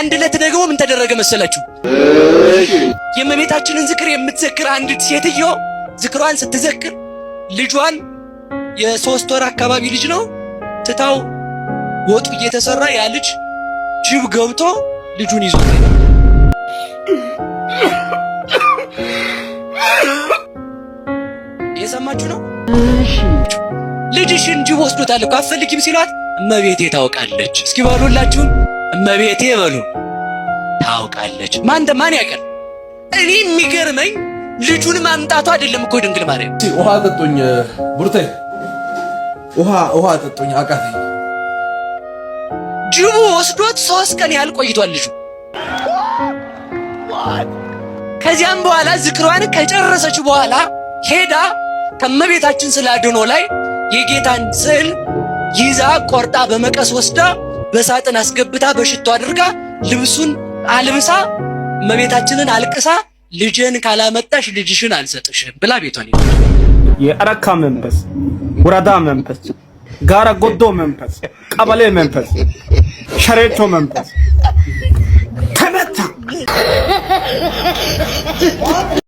አንድ ዕለት ደግሞ ምን ተደረገ መሰላችሁ? የእመቤታችንን ዝክር የምትዘክር አንዲት ሴትዮ ዝክሯን ስትዘክር ልጇን የ3 ወር አካባቢ ልጅ ነው ትታው ወጡ እየተሰራ ያ ልጅ ጅብ ገብቶ ልጁን ይዞ የሰማችሁ ነው። ልጅሽን ጅብ ወስዶታል እኮ አትፈልጊም ሲሏት እመቤቴ ታውቃለች። እስኪ በሉላችሁ እመቤቴ በሉ ታውቃለች። ማን ያውቃል? እኔ የሚገርመኝ ልጁን ማምጣቱ አይደለም እኮ ድንግል ማርያም። ውሃ ጠጡኝ ቡርቴ፣ ውሃ ጠጡኝ አቃተኝ። ጅቡ ወስዶት 3 ቀን ያህል ቆይቷል ልጁ። ከዚያም በኋላ ዝክሯን ከጨረሰች በኋላ ሄዳ ከእመቤታችን ስለ አድኖ ላይ የጌታን ስዕል ይዛ ቆርጣ በመቀስ ወስዳ በሳጥን አስገብታ በሽቶ አድርጋ ልብሱን አልብሳ እመቤታችንን አልቅሳ ልጅን ካላመጣሽ ልጅሽን አልሰጥሽም ብላ ቤቷን የአረካ መንፈስ፣ ወረዳ መንፈስ፣ ጋራ ጎዶ መንፈስ፣ ቀበሌ መንፈስ፣ ሸሬቾ መንፈስ ተመታ።